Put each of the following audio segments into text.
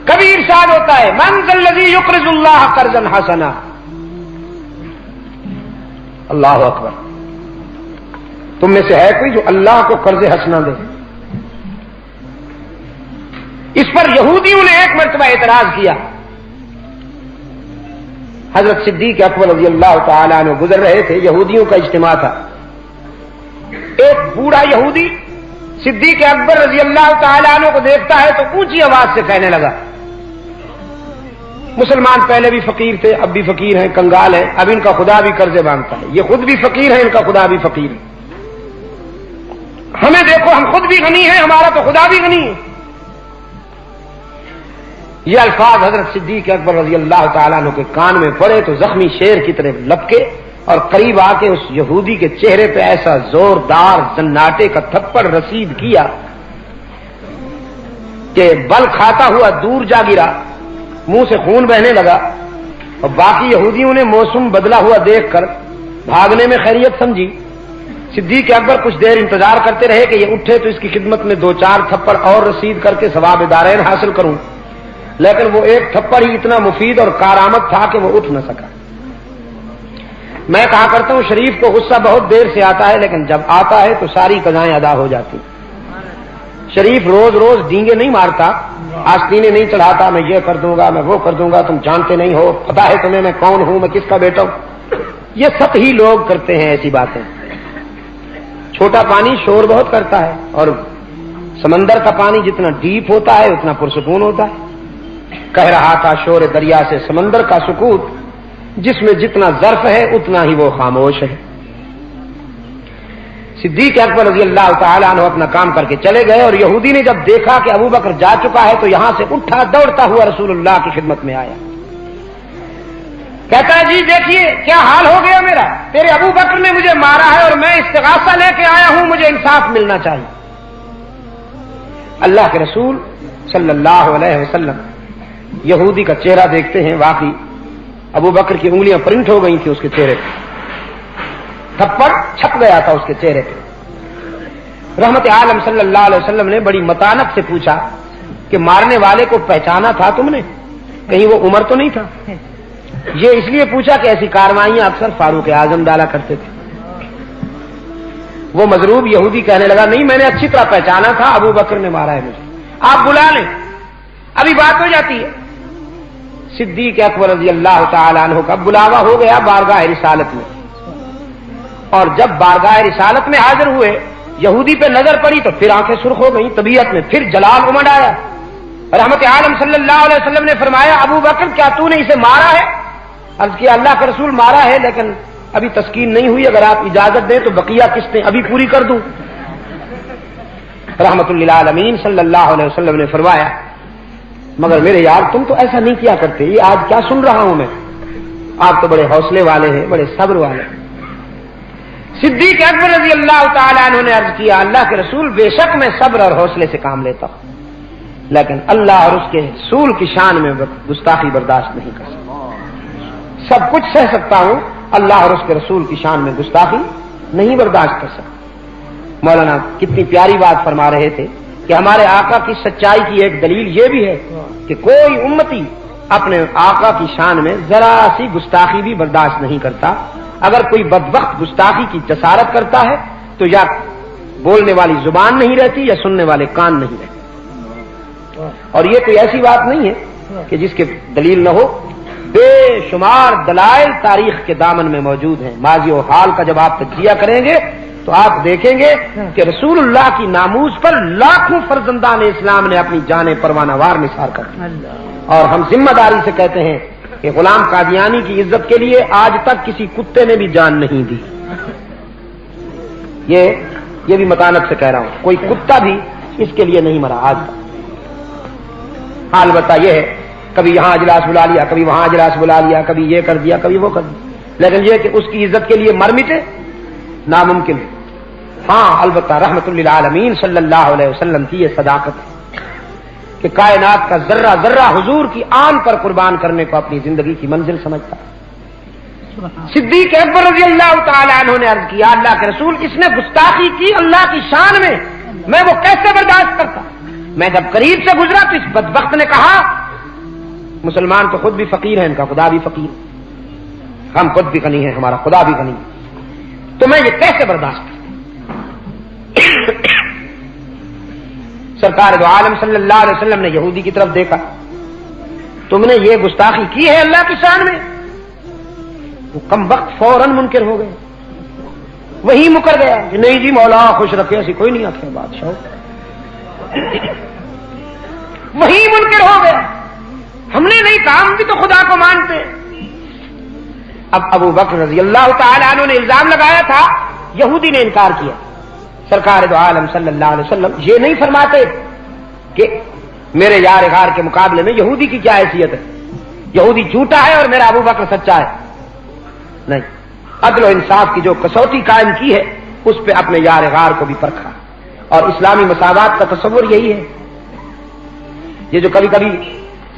کبھی ارشاد ہوتا ہے من ذا الذی یقرض اللہ قرضا حسنا. اللہ اکبر. تم میں سے ہے کوئی جو اللہ کو قرض حسنا دے؟ اس پر یہودیوں نے ایک مرتبہ اعتراض کیا. حضرت صدیق اکبر رضی اللہ تعالیٰ عنہ گزر رہے تھے، یہودیوں کا اجتماع تھا. ایک بوڑھا یہودی صدیق اکبر رضی اللہ تعالیٰ عنہ کو دیکھتا ہے تو اونچی آواز سے کہنے لگا، مسلمان پہلے بھی فقیر تھے، اب بھی فقیر ہیں، کنگال ہیں، اب ان کا خدا بھی قرضے مانگتا ہے، یہ خود بھی فقیر ہے، ان کا خدا بھی فقیر ہے، ہمیں دیکھو ہم خود بھی غنی ہیں، ہمارا تو خدا بھی غنی ہے. یہ الفاظ حضرت صدیق اکبر رضی اللہ تعالیٰ عنہ کے کان میں پڑے تو زخمی شیر کی طرح لپکے اور قریب آ کے اس یہودی کے چہرے پہ ایسا زوردار زناٹے کا تھپڑ رسید کیا کہ بل کھاتا ہوا دور جا گرا، منہ سے خون بہنے لگا. اور باقی یہودیوں نے موسم بدلا ہوا دیکھ کر بھاگنے میں خیریت سمجھی. صدیق اکبر کچھ دیر انتظار کرتے رہے کہ یہ اٹھے تو اس کی خدمت میں 2-4 تھپڑ اور رسید کر کے ثواب دارین حاصل کروں، لیکن وہ ایک تھپڑ ہی اتنا مفید اور کارآمد تھا کہ وہ اٹھ نہ سکا. میں کہا کرتا ہوں شریف کو غصہ بہت دیر سے آتا ہے، لیکن جب آتا ہے تو ساری قضائیں ادا ہو جاتی. شریف روز روز ڈینگے نہیں مارتا، آستینے نہیں چڑھاتا، میں یہ کر دوں گا، میں وہ کر دوں گا، تم جانتے نہیں ہو، پتا ہے تمہیں میں کون ہوں، میں کس کا بیٹا ہوں. یہ سطحی لوگ کرتے ہیں ایسی باتیں. چھوٹا پانی شور بہت کرتا ہے، اور سمندر کا پانی جتنا ڈیپ ہوتا ہے اتنا پرسکون ہوتا ہے. کہہ رہا تھا شور دریا سے سمندر کا سکوت، جس میں جتنا ظرف ہے اتنا ہی وہ خاموش ہے. صدیق اکبر رضی اللہ تعالیٰ عنہ اپنا کام کر کے چلے گئے، اور یہودی نے جب دیکھا کہ ابو بکر جا چکا ہے تو یہاں سے اٹھا دوڑتا ہوا رسول اللہ کی خدمت میں آیا. کہتا ہے جی دیکھیے کیا حال ہو گیا میرا، تیرے ابو بکر نے مجھے مارا ہے اور میں استغاثہ لے کے آیا ہوں، مجھے انصاف ملنا چاہیے. اللہ کے رسول صلی اللہ علیہ وسلم یہودی کا چہرہ دیکھتے ہیں، واقعی ابو بکر کی انگلیاں پرنٹ ہو گئی تھی اس کے چہرے پہ، تھپڑ چھپ گیا تھا اس کے چہرے پہ. رحمت عالم صلی اللہ علیہ وسلم نے بڑی متانت سے پوچھا کہ مارنے والے کو پہچانا تھا تم نے؟ کہیں وہ عمر تو نہیں تھا؟ یہ اس لیے پوچھا کہ ایسی کارروائیاں اکثر فاروق اعظم ڈالا کرتے تھے. وہ مضروب یہودی کہنے لگا نہیں میں نے اچھی طرح پہچانا تھا، ابو بکر نے مارا ہے مجھے، آپ بلا لیں ابھی بات ہو جاتی ہے. صدیق اکبر رضی اللہ تعالیٰ عنہ کا بلاوا ہو گیا بارگاہ رسالت میں، اور جب بارگاہ رسالت میں حاضر ہوئے یہودی پہ نظر پڑی تو پھر آنکھیں سرخ ہو گئیں، طبیعت میں پھر جلال امڑ آیا. رحمت عالم صلی اللہ علیہ وسلم نے فرمایا ابو بکر کیا تو نے اسے مارا ہے؟ عرض کیا اللہ کے رسول مارا ہے لیکن ابھی تسکین نہیں ہوئی، اگر آپ اجازت دیں تو بقیہ قسطیں ابھی پوری کر دوں. رحمت للعالمین صلی اللہ علیہ وسلم نے فرمایا مگر میرے یار تم تو ایسا نہیں کیا کرتے، یہ آج کیا سن رہا ہوں میں، آپ تو بڑے حوصلے والے ہیں، بڑے صبر والے ہیں. صدیق اکبر رضی اللہ تعالیٰ عنہ نے عرض کیا اللہ کے رسول بے شک میں صبر اور حوصلے سے کام لیتا ہوں، لیکن اللہ اور اس کے رسول کی شان میں گستاخی برداشت نہیں کر سکتا. سب کچھ سہ سکتا ہوں، اللہ اور اس کے رسول کی شان میں گستاخی نہیں برداشت کر سکتا. مولانا کتنی پیاری بات فرما رہے تھے کہ ہمارے آقا کی سچائی کی ایک دلیل یہ بھی ہے کہ کوئی امتی اپنے آقا کی شان میں ذرا سی گستاخی بھی برداشت نہیں کرتا. اگر کوئی بدبخت گستاخی کی جسارت کرتا ہے تو یا بولنے والی زبان نہیں رہتی یا سننے والے کان نہیں رہتے. اور یہ کوئی ایسی بات نہیں ہے کہ جس کے دلیل نہ ہو، بے شمار دلائل تاریخ کے دامن میں موجود ہیں. ماضی و حال کا جب آپ تجزیہ کریں گے تو آپ دیکھیں گے کہ رسول اللہ کی ناموز پر لاکھوں فرزندان اسلام نے اپنی جانیں پروانہ وار نثار کر دی. اور ہم ذمہ داری سے کہتے ہیں کہ غلام قادیانی کی عزت کے لیے آج تک کسی کتے نے بھی جان نہیں دی. یہ بھی متانت سے کہہ رہا ہوں، کوئی کتا بھی اس کے لیے نہیں مرا آج تک. حال بتا یہ ہے کبھی یہاں اجلاس بلا لیا، کبھی وہاں اجلاس بلا لیا، کبھی یہ کر دیا، کبھی وہ کر دیا، لیکن یہ کہ اس کی عزت کے لیے مر مٹے ناممکن ہے. ہاں البتہ رحمت للعالمین صلی اللہ علیہ وسلم کی یہ صداقت ہے کہ کائنات کا ذرہ ذرہ حضور کی آن پر قربان کرنے کو اپنی زندگی کی منزل سمجھتا ہے. صدیق اکبر رضی اللہ تعالی عنہ نے عرض کیا اللہ کے رسول اس نے گستاخی کی اللہ کی شان میں وہ کیسے برداشت کرتا. میں جب قریب سے گزرا تو اس بدبخت نے کہا مسلمان تو خود بھی فقیر ہیں، ان کا خدا بھی فقیر، ہم خود بھی غنی ہیں، ہمارا خدا بھی غنی ہے، تو میں یہ کیسے برداشت کروں؟ سرکار دو عالم صلی اللہ علیہ وسلم نے یہودی کی طرف دیکھا، تم نے یہ گستاخی کی ہے اللہ کی شان میں؟ وہ کم وقت فوراً منکر ہو گئے، وہی مکر گیا کہ نہیں جی مولا خوش رکھے، ایسی کوئی نہیں آتی بادشاہ، وہی منکر ہو گیا، ہم نے نہیں کہا، ہم بھی تو خدا کو مانتے۔ اب ابو بکر رضی اللہ تعالی عنہ نے الزام لگایا تھا، یہودی نے انکار کیا۔ سرکار دو عالم صلی اللہ علیہ وسلم یہ نہیں فرماتے کہ میرے یار غار کے مقابلے میں یہودی کی کیا حیثیت ہے، یہودی جھوٹا ہے اور میرا ابو بکر سچا ہے، نہیں، عدل و انصاف کی جو کسوٹی قائم کی ہے اس پہ اپنے یار غار کو بھی پرکھا، اور اسلامی مساوات کا تصور یہی ہے۔ یہ جو کبھی کبھی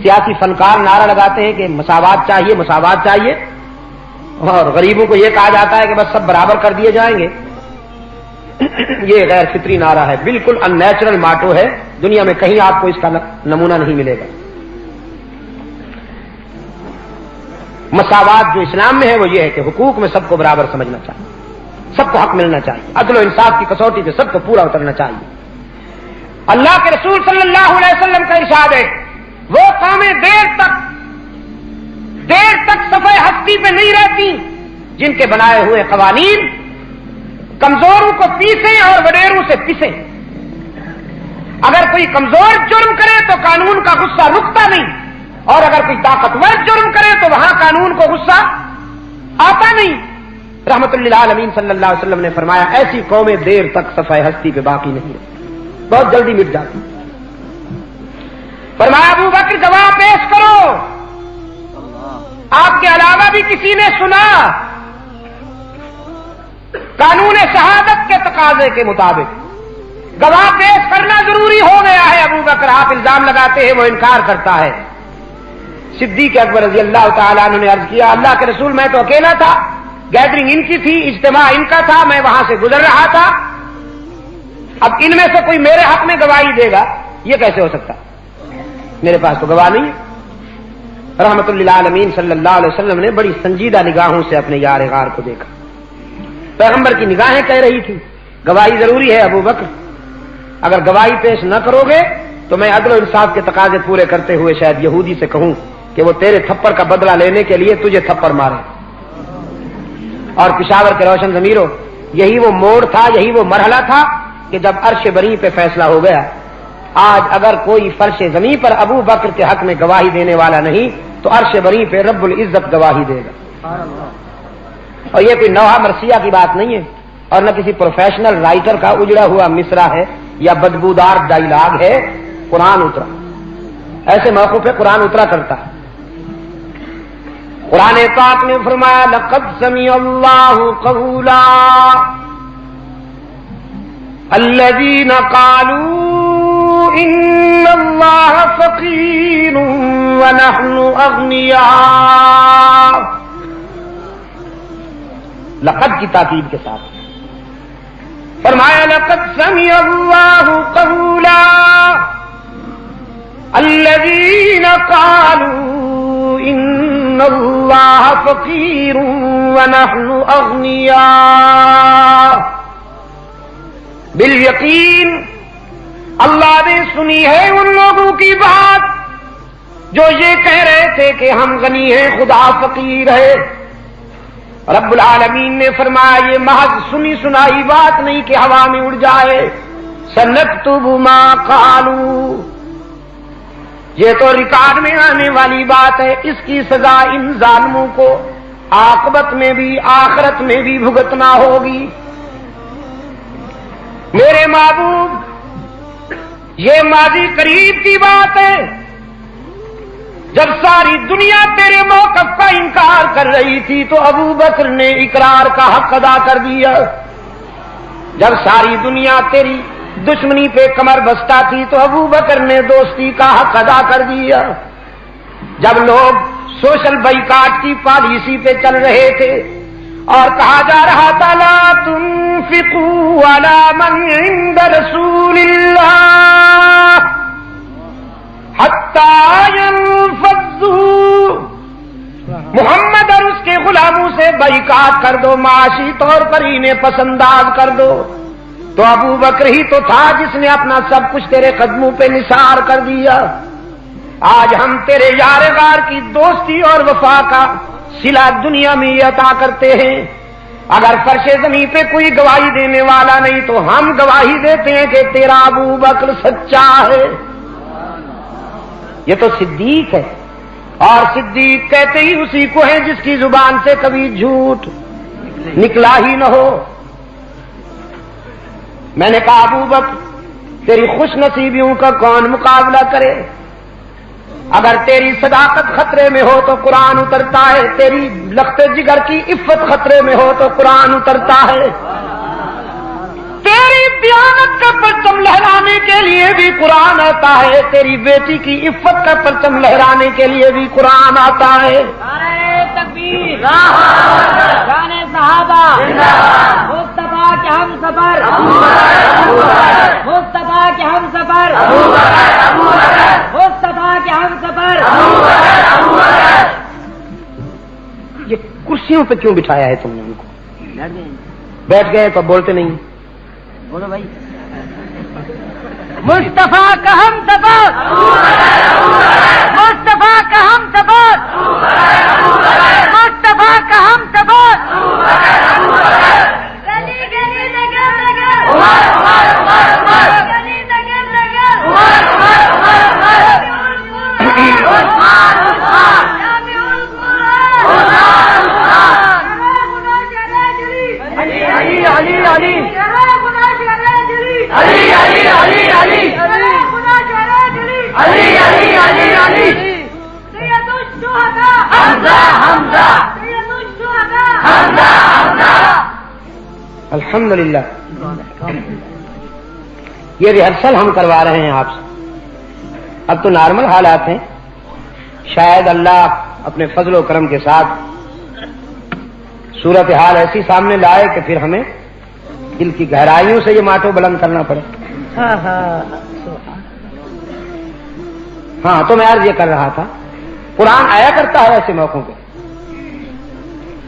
سیاسی فنکار نعرہ لگاتے ہیں کہ مساوات چاہیے مساوات چاہیے، اور غریبوں کو یہ کہا جاتا ہے کہ بس سب برابر کر دیے جائیں گے، یہ غیر فطری نعرہ ہے، بالکل ان نیچرل ماٹو ہے، دنیا میں کہیں آپ کو اس کا نمونہ نہیں ملے گا۔ مساوات جو اسلام میں ہے وہ یہ ہے کہ حقوق میں سب کو برابر سمجھنا چاہیے، سب کو حق ملنا چاہیے، عدل و انصاف کی کسوٹی پہ سب کو پورا اترنا چاہیے۔ اللہ کے رسول صلی اللہ علیہ وسلم کا ارشاد ہے، وہ قومیں دیر تک صفحہ ہستی پہ نہیں رہتی جن کے بنائے ہوئے قوانین کمزوروں کو پیسیں اور وڈیروں سے پسیں۔ اگر کوئی کمزور جرم کرے تو قانون کا غصہ رکتا نہیں، اور اگر کوئی طاقتور جرم کرے تو وہاں قانون کو غصہ آتا نہیں۔ رحمت للعالمین صلی اللہ علیہ وسلم نے فرمایا ایسی قومیں دیر تک صفحہ ہستی پہ باقی نہیں رہتی، بہت جلدی مٹ جاتی۔ فرمایا ابو بکر گواہ پیش کرو، آپ کے علاوہ بھی کسی نے سنا، قانون شہادت کے تقاضے کے مطابق گواہ پیش کرنا ضروری ہو گیا ہے۔ ابو بکر آپ الزام لگاتے ہیں، وہ انکار کرتا ہے۔ صدیق اکبر رضی اللہ تعالیٰ عنہ نے عرض کیا اللہ کے رسول میں تو اکیلا تھا، گیدرنگ ان کی تھی، اجتماع ان کا تھا، میں وہاں سے گزر رہا تھا، اب ان میں سے کوئی میرے حق میں گواہی دے گا یہ کیسے ہو سکتا؟ میرے پاس تو گواہ نہیں ہے۔ رحمت للعالمین صلی اللہ علیہ وسلم نے بڑی سنجیدہ نگاہوں سے اپنے یار غار کو دیکھا، پیغمبر کی نگاہیں کہہ رہی تھی گواہی ضروری ہے ابو بکر، اگر گواہی پیش نہ کرو گے تو میں عدل و انصاف کے تقاضے پورے کرتے ہوئے شاید یہودی سے کہوں کہ وہ تیرے تھپڑ کا بدلہ لینے کے لیے تجھے تھپڑ مارے۔ اور پشاور کے روشن ضمیروں، یہی وہ موڑ تھا، یہی وہ مرحلہ تھا کہ جب عرش بری پہ فیصلہ ہو گیا۔ آج اگر کوئی فرش زمین پر ابو بکر کے حق میں گواہی دینے والا نہیں تو عرش بری پہ رب العزت گواہی دے گا۔ اور یہ کوئی نوحہ مرثیہ کی بات نہیں ہے، اور نہ کسی پروفیشنل رائٹر کا اجڑا ہوا مصرع ہے یا بدبودار ڈائیلاگ ہے، قرآن اترا، ایسے موقع پہ قرآن اترا کرتا ہے۔ قرآن پاک نے فرمایا لقد سمع اللہ قولا الذین قالوا ان اللہ فقیر ونحن اغنیاء، لقد کی تاکید کے ساتھ فرمایا لقد سمع اللہ قولا الذین قالوا ان اللہ فقیر ونحن اغنیاء، بالیقین اللہ نے سنی ہے ان لوگوں کی بات جو یہ کہہ رہے تھے کہ ہم غنی ہیں خدا فقیر ہے۔ رب العالمین نے فرمایا یہ محض سنی سنائی بات نہیں کہ ہوا میں اڑ جائے، سنکتب ما قالوا، یہ تو ریکارڈ میں آنے والی بات ہے، اس کی سزا ان ظالموں کو عاقبت میں بھی آخرت میں بھی بھگتنا ہوگی۔ میرے محبوب یہ ماضی قریب کی بات ہے، جب ساری دنیا تیرے موقف کا انکار کر رہی تھی تو ابو بکر نے اقرار کا حق ادا کر دیا، جب ساری دنیا تیری دشمنی پہ کمر بستہ تھی تو ابو بکر نے دوستی کا حق ادا کر دیا، جب لوگ سوشل بائیکاٹ کی پالیسی پہ چل رہے تھے اور کہا جا رہا تھا لا تنفقوا علی من عند رسول اللہ حتی ينفضوا سے بائیکاٹ کر دو، معاشی طور پر انہیں پسنداز کر دو، تو ابو بکر ہی تو تھا جس نے اپنا سب کچھ تیرے قدموں پہ نثار کر دیا۔ آج ہم تیرے یار غار کی دوستی اور وفا کا صلہ دنیا میں یہ عطا کرتے ہیں، اگر فرش زمین پہ کوئی گواہی دینے والا نہیں تو ہم گواہی دیتے ہیں کہ تیرا ابو بکر سچا ہے۔ یہ تو صدیق ہے، اور صدیق کہتے ہی اسی کو ہے جس کی زبان سے کبھی جھوٹ نکلا ہی نہ ہو۔ میں نے کہا ابو بکر تیری خوش نصیبیوں کا کون مقابلہ کرے؟ اگر تیری صداقت خطرے میں ہو تو قرآن اترتا ہے، تیری لخت جگر کی عفت خطرے میں ہو تو قرآن اترتا ہے، تیری دیانت کا پرچم لہرانے کے لیے بھی قرآن آتا ہے، تیری بیٹی کی عفت کا پرچم لہرانے کے لیے بھی قرآن آتا ہے۔ تکبیر، شان صحابہ، مصطفیٰ کے ہم سفر، مصطفیٰ کے ہم سفر، مصطفیٰ کے ہم سفر۔ یہ کرسیوں پہ کیوں بٹھایا ہے تم نے ان کو؟ بیٹھ گئے تو بولتے نہیں۔ بولو بھائی، مصطفیٰ کا ہم سفر، مصطفیٰ کا ہم سفر، مصطفیٰ کا ہم سفر۔ گلی گلی نگر نگر، گلی نگر نگر، علی علی علی الحمدللہ یہ ریہرسل ہم کروا رہے ہیں آپ سے، اب تو نارمل حالات ہیں، شاید اللہ اپنے فضل و کرم کے ساتھ صورتحال ایسی سامنے لائے کہ پھر ہمیں دل کی گہرائیوں سے یہ ماتو بلند کرنا پڑے۔ ہاں تو میں عرض یہ کر رہا تھا، قرآن آیا کرتا ہے ایسے موقعوں پہ۔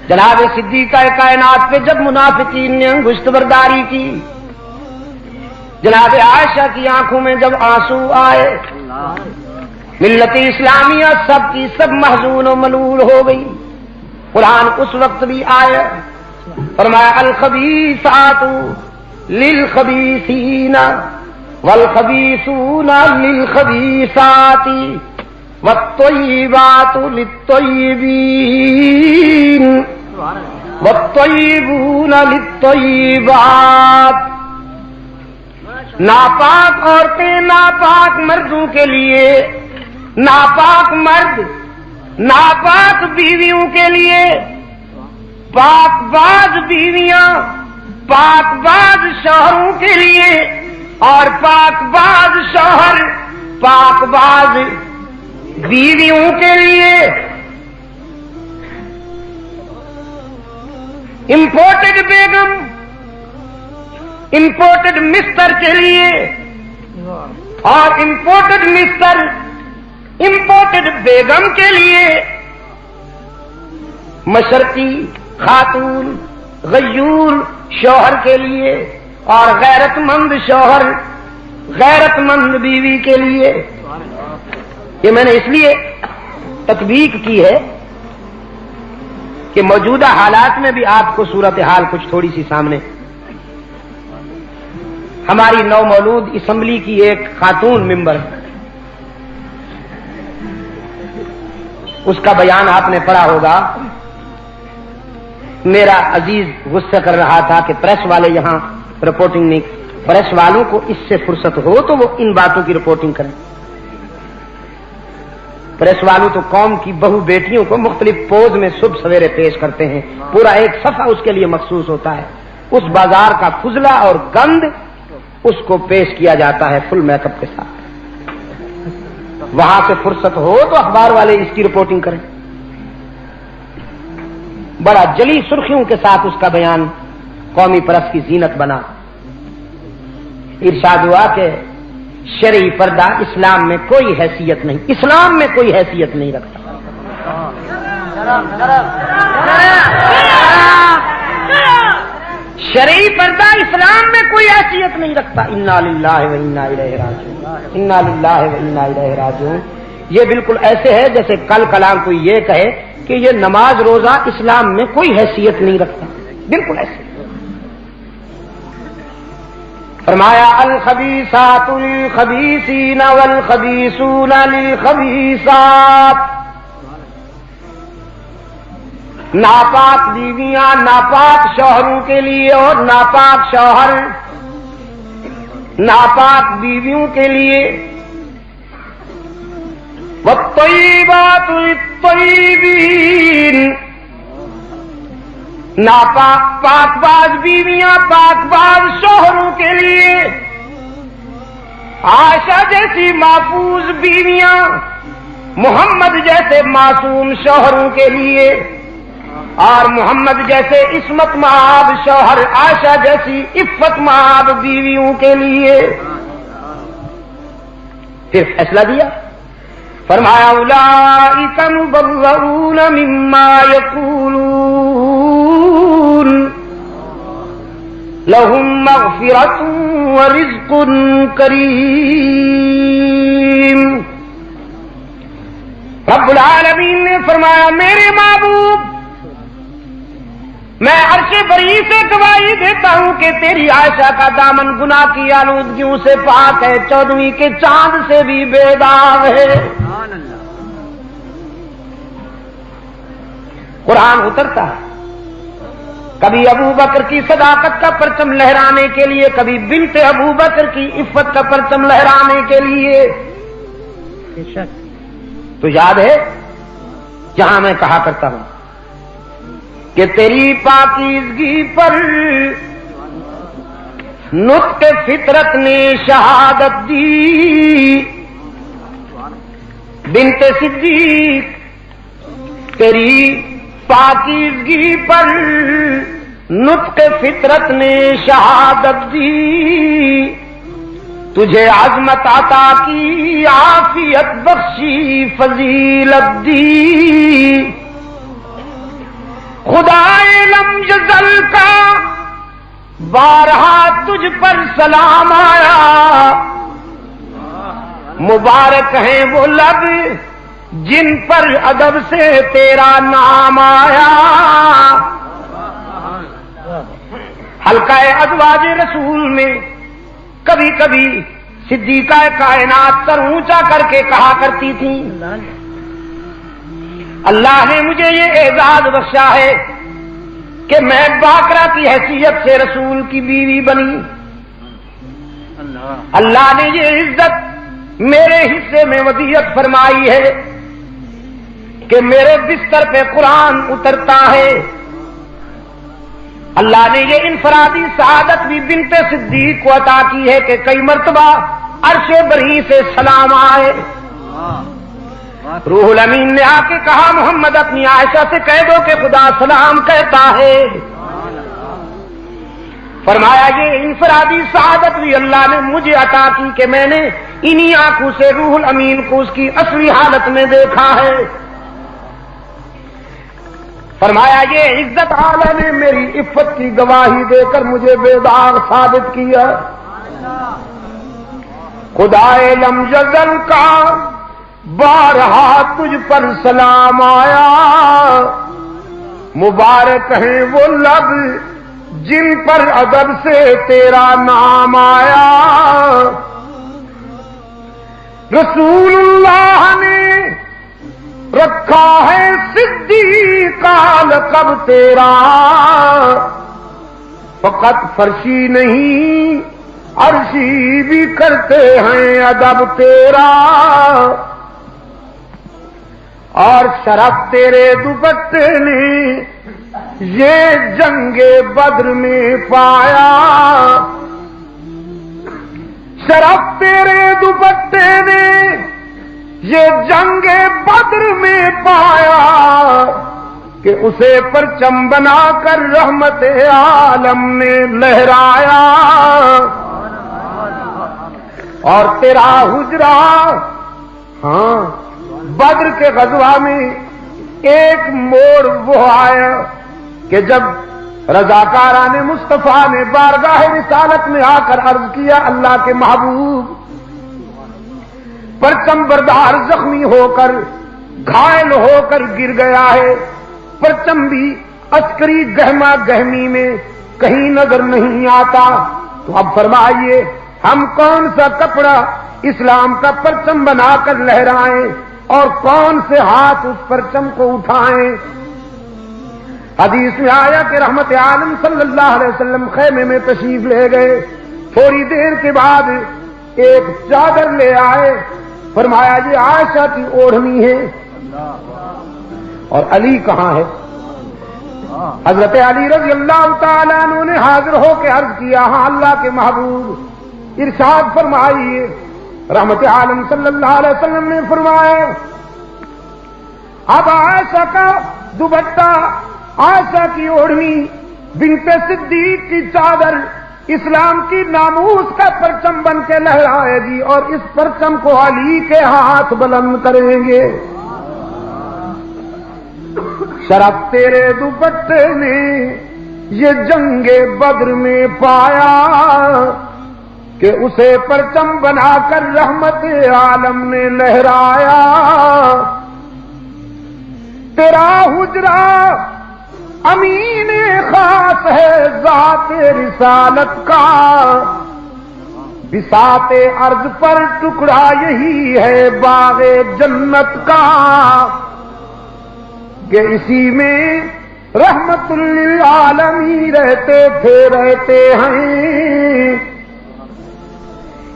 جناب صدیقہ کائنات پہ جب منافقین نے انگشت برداری کی، جناب عائشہ کی آنکھوں میں جب آنسو آئے، ملت اسلامیہ سب کی سب محزون و ملول ہو گئی۔ قرآن اس وقت بھی آیا، فرمایا الخبیثات للخبیثین والخبیثون للخبیثات والطیبات للطیبین والطیبون للطیبات۔ ناپاک عورتیں ناپاک مردوں کے لیے، ناپاک مرد ناپاک بیویوں کے لیے، پاک باز بیویاں پاک باز شوہروں کے لیے، اور پاک باز شوہر پاک باز بیویوں کے لیے۔ امپورٹڈ بیگم امپورٹڈ مستر کے لیے، اور امپورٹڈ مستر امپورٹڈ بیگم کے لیے۔ مشرقی خاتون غیور شوہر کے لیے، اور غیرت مند شوہر غیرت مند بیوی کے لیے۔ یہ میں نے اس لیے تطبیق کی ہے کہ موجودہ حالات میں بھی آپ کو صورتحال کچھ تھوڑی سی سامنے۔ ہماری نو مولود اسمبلی کی ایک خاتون ممبر، اس کا بیان آپ نے پڑھا ہوگا۔ میرا عزیز غصہ کر رہا تھا کہ پریس والے یہاں رپورٹنگ نہیں، پریس والوں کو اس سے فرصت ہو تو وہ ان باتوں کی رپورٹنگ کریں۔ پریس والوں تو قوم کی بہو بیٹیوں کو مختلف پوز میں صبح سویرے پیش کرتے ہیں، پورا ایک صفحہ اس کے لیے مخصوص ہوتا ہے، اس بازار کا فضلہ اور گند اس کو پیش کیا جاتا ہے فل میک اپ کے ساتھ۔ وہاں سے فرصت ہو تو اخبار والے اس کی رپورٹنگ کریں۔ بڑا جلی سرخیوں کے ساتھ اس کا بیان قومی پرس کی زینت بنا۔ ارشاد ہوا کہ شرعی پردہ اسلام میں کوئی حیثیت نہیں، اسلام میں کوئی حیثیت نہیں رکھتا۔ شرعی پردہ اسلام میں کوئی حیثیت نہیں رکھتا. انا للہ و انا الیہ راجعون. انا للہ و انا الیہ راجعون. یہ بالکل ایسے ہے جیسے کل کلام کوئی یہ کہے کہ یہ نماز روزہ اسلام میں کوئی حیثیت نہیں رکھتا. بالکل ایسے. فرمایا الخبیثات للخبیثین والخبیثون للخبیثات. ناپاک بیویاں ناپاک شوہروں کے لیے اور ناپاک شوہر ناپاک بیویوں کے لیے. والطیبات للطیبین. ناپاک پاک باز بیویاں پاک باز شوہروں کے لیے. عائشہ جیسی محفوظ بیویاں محمد جیسے معصوم شوہروں کے لیے اور محمد جیسے عصمت مآب شوہر عائشہ جیسی عفت مآب بیویوں کے لیے. پھر فیصلہ دیا. فرمایا اولئک مبرؤون مما یقولون لهم مغفرۃ ورزق کریم. رب العالمین نے فرمایا میرے محبوب میں عرش بری سے گواہی دیتا ہوں کہ تیری عائشہ کا دامن گناہ کی آلودگیوں سے پاک ہے. 14ویں کے چاند سے بھی بے داغ ہے. قرآن اترتا ہے کبھی ابو بکر کی صداقت کا پرچم لہرانے کے لیے, کبھی بنت ابو بکر کی عفت کا پرچم لہرانے کے لیے. تو یاد ہے جہاں میں کہا کرتا ہوں کہ تیری پاکیزگی پر نطق فطرت نے شہادت دی. بنت صدیق تیری پاکیزگی پر نطق فطرت نے شہادت دی. تجھے عظمت عطا کی عافیت بخشی فضیلت دی. خدائے لم یزل کا بارہا تجھ پر سلام آیا. مبارک ہیں وہ لب جن پر ادب سے تیرا نام آیا. حلقہ ازواج رسول میں کبھی کبھی صدیقہ کائنات سر اونچا کر کے کہا کرتی تھی اللہ نے مجھے یہ اعزاز بخشا ہے کہ میں باقرہ کی حیثیت سے رسول کی بیوی بنی. اللہ نے یہ عزت میرے حصے میں وصیت فرمائی ہے کہ میرے بستر پہ قرآن اترتا ہے. اللہ نے یہ انفرادی سعادت بھی بنت صدیق کو عطا کی ہے کہ کئی مرتبہ عرش بری سے سلام آئے. روح الامین نے آ کے کہا محمد اپنی عائشہ سے کہہ دو کہ خدا سلام کہتا ہے. فرمایا یہ انفرادی سعادت بھی اللہ نے مجھے عطا کی کہ میں نے انہی آنکھوں سے روح الامین کو اس کی اصلی حالت میں دیکھا ہے. فرمایا یہ عزت اعلیٰ نے میری عفت کی گواہی دے کر مجھے بے داغ ثابت کیا. خدائے لم یزل کا بارہا تجھ پر سلام آیا. مبارک ہیں وہ لب جن پر ادب سے تیرا نام آیا. رسول اللہ نے رکھا ہے صدیقہ لقب تیرا. فقط فرشی نہیں عرشی بھی کرتے ہیں ادب تیرا. اور شرف تیرے دوپٹے نے یہ جنگ بدر میں پایا. شرف تیرے دوپٹے نے یہ جنگ بدر میں پایا کہ اسے پرچم بنا کر رحمت عالم نے لہرایا. اور تیرا حجرہ بدر کے غزوہ میں ایک موڑ وہ آیا کہ جب رضاکاران مصطفیٰ نے بارگاہ رسالت میں آ کر عرض کیا اللہ کے محبوب پرچم بردار زخمی ہو کر گھائل ہو کر گر گیا ہے، پرچم بھی عسکری گہما گہمی میں کہیں نظر نہیں آتا، تو اب فرمائیے ہم کون سا کپڑا اسلام کا پرچم بنا کر لہرائیں اور کون سے ہاتھ اس پرچم کو اٹھائیں؟ حدیث میں آیا کہ رحمت عالم صلی اللہ علیہ وسلم خیمے میں تشریف لے گئے، تھوڑی دیر کے بعد ایک چادر لے آئے، فرمایا یہ عائشہ کی اوڑھنی ہے، اور علی کہاں ہے؟ حضرت علی رضی اللہ تعالیٰ عنہ نے حاضر ہو کے عرض کیا ہاں اللہ کے محبوب ارشاد فرمائیے۔ رحمت عالم صلی اللہ علیہ وسلم نے فرمایا اب عائشہ کا دوپٹہ، عائشہ کی اوڑھنی، بنت صدیق کی چادر اسلام کی ناموس کا پرچم بن کے لہرائے گی، اور اس پرچم کو علی کے ہاتھ بلند کریں گے۔ شرف تیرے دوپٹے نے یہ جنگ بدر میں پایا کہ اسے پرچم بنا کر رحمت عالم نے لہرایا۔ تیرا حجرہ امین خاص ہے ذات رسالت کا، بساط ارض پر ٹکڑا یہی ہے باغ جنت کا، کہ اسی میں رحمت للعالمین رہتے ہیں،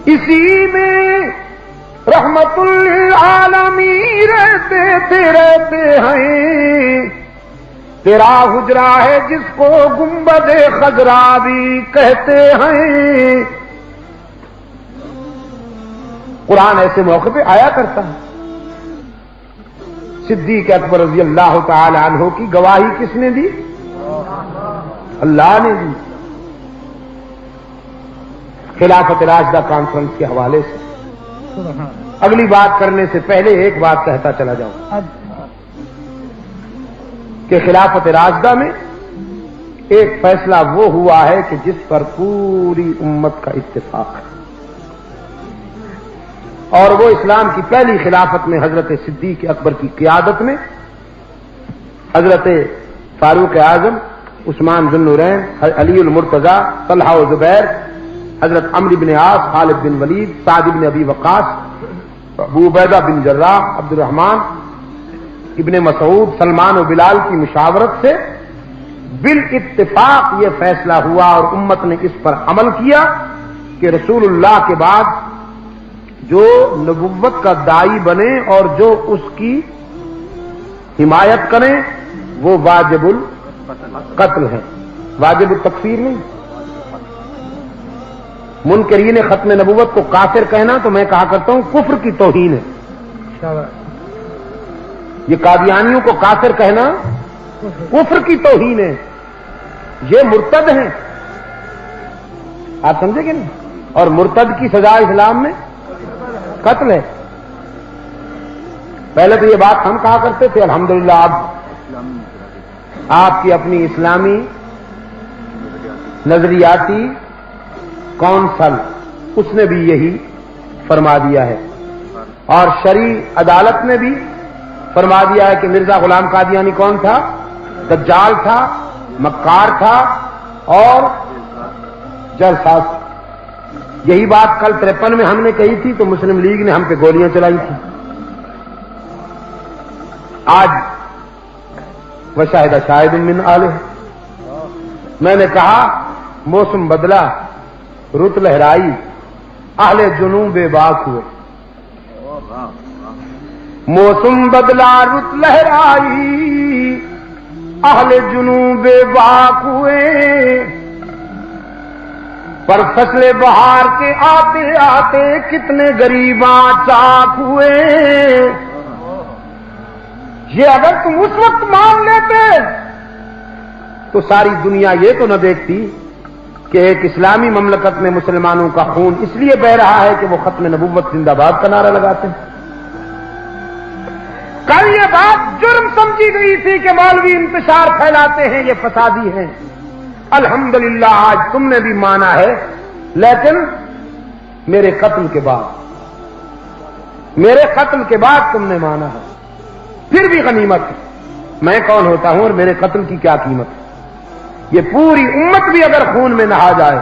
اسی میں رحمت للعالمین رہتے ہیں۔ تیرا حجرہ ہے جس کو گنبد خضرا بھی کہتے ہیں۔ قرآن ایسے موقع پہ آیا کرتا ہے۔ صدیق اکبر رضی اللہ تعالی عنہ کی گواہی کس نے دی؟ اللہ نے دی۔ خلافت راشدہ کانفرنس کے حوالے سے اگلی بات کرنے سے پہلے ایک بات کہتا چلا جاؤں کہ خلافت راشدہ میں ایک فیصلہ وہ ہوا ہے کہ جس پر پوری امت کا اتفاق ہے، اور وہ اسلام کی پہلی خلافت میں حضرت صدیق اکبر کی قیادت میں حضرت فاروق اعظم، عثمان ذو النورین، علی المرتضی، طلحہ و زبیر، حضرت عمرو بن عاص، خالد بن ولید، سعد بن ابی وقاص، ابو عبیدہ بن جراح، عبد الرحمن ابن مسعود، سلمان و بلال کی مشاورت سے بالاتفاق یہ فیصلہ ہوا اور امت نے اس پر عمل کیا کہ رسول اللہ کے بعد جو نبوت کا داعی بنے اور جو اس کی حمایت کریں وہ واجب القتل ہے، واجب التکفیر نہیں۔ منکرین ختم نبوت کو کافر کہنا تو میں کہا کرتا ہوں کفر کی توہین ہے، یہ قادیانیوں کو کافر کہنا کفر کی توہین ہے، یہ مرتد ہیں، آپ سمجھے گے نہیں؟ اور مرتد کی سزا اسلام میں قتل ہے۔ پہلے تو یہ بات ہم کہا کرتے تھے، الحمدللہ اب آپ کی اپنی اسلامی نظریاتی کونسل اس نے بھی یہی فرما دیا ہے، اور شرعی عدالت نے بھی فرما دیا ہے کہ مرزا غلام قادیانی کون تھا؟ دجال تھا، مکار تھا اور جرساز۔ یہی بات کل 53 میں ہم نے کہی تھی تو مسلم لیگ نے ہم پہ گولیاں چلائی تھی۔ آج وشاہد شاہد من آلہ، میں نے کہا موسم بدلا، رت لہرائی، اہل جنوب بے باک ہوئے۔ موسم بدلا رت لہرائی، اہل جنوب بے باک ہوئے، پر فصل بہار کے آتے آتے کتنے غریباں چاک ہوئے۔ یہ اگر تم اس وقت مان لیتے تو ساری دنیا یہ تو نہ دیکھتی کہ ایک اسلامی مملکت میں مسلمانوں کا خون اس لیے بہ رہا ہے کہ وہ ختم نبوت زندہ باد کا نعرہ لگاتے ہیں۔ کل یہ بات جرم سمجھی گئی تھی کہ مولوی انتشار پھیلاتے ہیں، یہ فسادی ہیں، الحمدللہ آج تم نے بھی مانا ہے، لیکن میرے قتل کے بعد تم نے مانا ہے، پھر بھی غنیمت ہے۔ میں کون ہوتا ہوں اور میرے قتل کی کیا قیمت ہے؟ یہ پوری امت بھی اگر خون میں نہا جائے،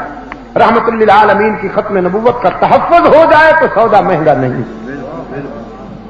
رحمت للعالمین کی ختم نبوت کا تحفظ ہو جائے تو سودا مہنگا نہیں۔